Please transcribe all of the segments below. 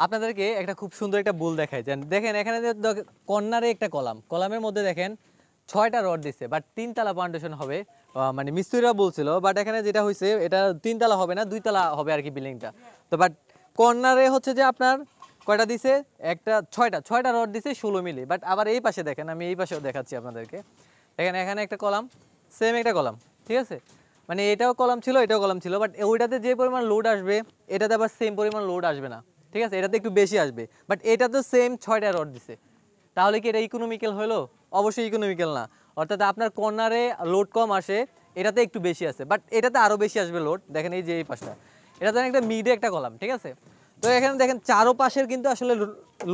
আপনাদেরকে একটা খুব সুন্দর একটা বুল দেখাই যেন দেখেন এখানে কর্নারে একটা কলামের মধ্যে দেখেন 6টা রড দিছে বাট 3 তলা ফাউন্ডেশন হবে মানে মিস্ত্রিরা বলছিল বাট এখানে যেটা হয়েছে এটা 3 তলা হবে না 2 তলা হবে আর কি বিল্ডিংটা তো বাট কর্নারে হচ্ছে যে আপনার কয়টা দিছে একটা 6টা রড দিছে 16 মিলি বাট আবার এই পাশে দেখেন আমি এই পাশেও দেখাচ্ছি আপনাদেরকে দেখেন এখানে একটা কলাম সেম একটা কলাম ঠিক আছে মানে এটাও কলাম ছিল এটাও কলাম ছিল বাট ওইটাতে যে পরিমাণ লোড আসবে এটাতে আবার সেম পরিমাণ লোড আসবে না ঠিক আছে এটাতে একটু বেশি আসবে বাট এটা তো সেম 6টা রড দিছে তাহলে কি এটা ইকোনমিক্যাল হলো অবশ্যই ইকোনমিক্যাল না অর্থাৎ আপনার কর্নারে লোড কম আসে এটাতে একটু বেশি আসে বাট এটাতে আরও বেশি আসবে লোড দেখেন এই যে এই পাশটা এটা ধরেন একটা মিডে একটা কলাম ঠিক আছে তো এখানে দেখেন চারো পাশের কিন্তু আসলে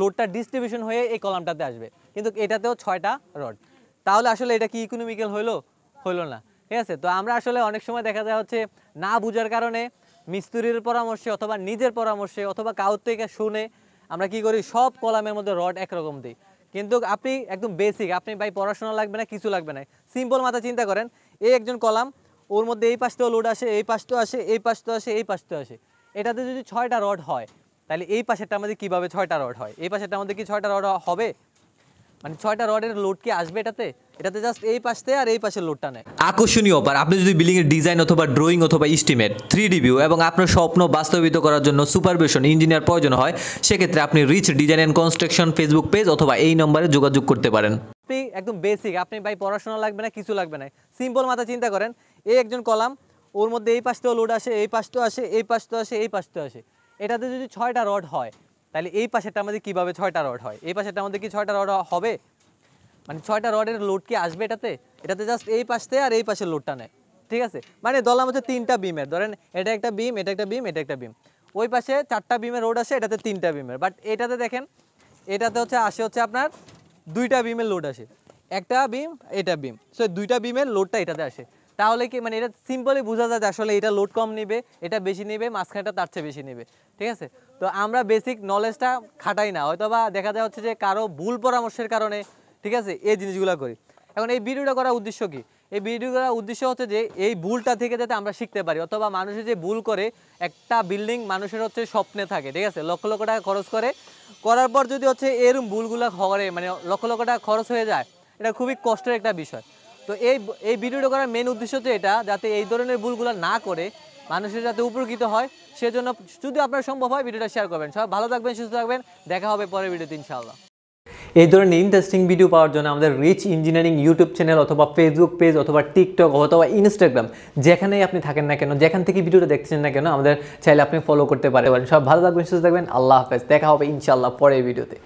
লোডটা ডিস্ট্রিবিউশন হয়ে এই কলামটাতে আসবে কিন্তু এটাতেও 6টা রড তাহলে আসলে এটা কি ইকোনমিক্যাল হইলো না ঠিক আছে তো আমরা আসলে অনেক সময় দেখা যায় হচ্ছে না বুঝার কারণে মিস্ত্রির পরামর্শে অথবা নিজের পরামর্শে অথবা কাউর থেকে শুনে আমরা কি করি সব কলামের মধ্যে রড একরকম দিই কিন্তু আপনি একদম বেসিক আপনি ভাই পড়াশোনা লাগবে না কিছু লাগবে না সিম্পল মাথা চিন্তা করেন এই একজন কলাম ওর মধ্যে এই পাশটাও লোড আসে এই পাশটাও আসে এই পাশটাও আসে এই পাশটাও আসে এটাতে যদি 6টা রড হয় তাহলে এই পাশেরটা আমাদের কীভাবে 6টা রড হয় এই পাশেরটা আমাদের কি 6টা রড হবে মানে 6টা রডের লোড কি আসবে এটাতে জাস্ট এই পাশে আর এই পাশের লোডটা নেয় আকর্ষণীয় অফার আপনি যদি বিল্ডিং এর ডিজাইন অথবা ড্রয়িং অথবা এস্টিমেট 3D ভিউ এবং আপনার স্বপ্ন বাস্তবায়িত করার জন্য সুপারভিশন ইঞ্জিনিয়ার প্রয়োজন হয় সেক্ষেত্রে আপনি rich design and construction Facebook page অথবা এই নম্বরে যোগাযোগ করতে পারেন। আপনি একদম বেসিক আপনি ভাই পড়াশোনা লাগবে না কিছু লাগবে না সিম্পল মাথা চিন্তা করেন এই একজন কলাম ওর মধ্যে এই পাশটাও লোড আসে এই পাশটাও আসে এই পাশটাও আসে এই পাশটাও আসে এটাতে যদি 6টা রড হয় তাহলে এই পাশেরটা আমাদের কীভাবে 6টা রড হয় এই পাশেরটা আমাদের কি 6টা রড হবে মানে 6টা রডের লোড কি আসবে এটাতে জাস্ট এই পাশে আর এই পাশের লোডটা নেয় ঠিক আছে মানে ধরলাম হচ্ছে 3টা বিমের ধরেন এটা একটা বিম এটা একটা বিম এটা একটা বিম ওই পাশে 4টা বিমের রোড আসে এটাতে 3টা বিমের বাট এটাতে দেখেন এটাতে হচ্ছে আপনার 2টা বিমের লোড আসে একটা বিম এটা বিম সো 2টা বিমের লোডটা এটাতে আসে তাহলে কি মানে এটা সিম্পলি বোঝা যায় যে আসলে এটা লোড কম নেবে এটা বেশি নেবে মাঝখানেটা তার চেয়ে বেশি নেবে ঠিক আছে তো আমরা বেসিক নলেজটা খাটাই না হয়তো বা দেখা যায় হচ্ছে যে কারো ভুল পরামর্শের কারণে ঠিক আছে এই জিনিসগুলো করি এখন এই ভিডিওটা করার উদ্দেশ্য কি এই ভিডিও করার উদ্দেশ্য হচ্ছে যে এই ভুলটা থেকে যাতে আমরা শিখতে পারি অথবা মানুষের যে ভুল করে একটা বিল্ডিং মানুষের হচ্ছে স্বপ্নে থাকে ঠিক আছে লক্ষ লক্ষ টাকা খরচ করার পর যদি হচ্ছে এরকম ভুলগুলো করে মানে লক্ষ লক্ষ টাকা খরচ হয়ে যায় এটা খুবই কষ্টের একটা বিষয় তো এই ভিডিওটা করার মেন উদ্দেশ্য হচ্ছে এটা যাতে এই ধরনের ভুলগুলো না করে মানুষের যাতে উপকৃত হয় সেজন্য যদি আপনার সম্ভব হয় ভিডিওটা শেয়ার করবেন সবাই ভালো থাকবেন সুস্থ থাকবেন দেখা হবে পরের ভিডিওতে ইনশাআল্লাহ। এই ধরনের ইন্টারেস্টিং ভিডিও পাওয়ার জন্য আমাদের রিচ ইঞ্জিনিয়ারিং ইউটিউব চ্যানেল অথবা ফেসবুক পেজ অথবা টিকটক অথবা ইনস্টাগ্রাম যেখানেই আপনি থাকেন না কেন যেখান থেকে ভিডিওটা দেখছেন না কেন আমাদের চাইলে আপনি ফলো করতে পারেন সব ভালো থাকবেন সুস্থ থাকবেন আল্লাহ হাফেজ দেখা হবে ইনশাআল্লাহ পরের ভিডিওতে।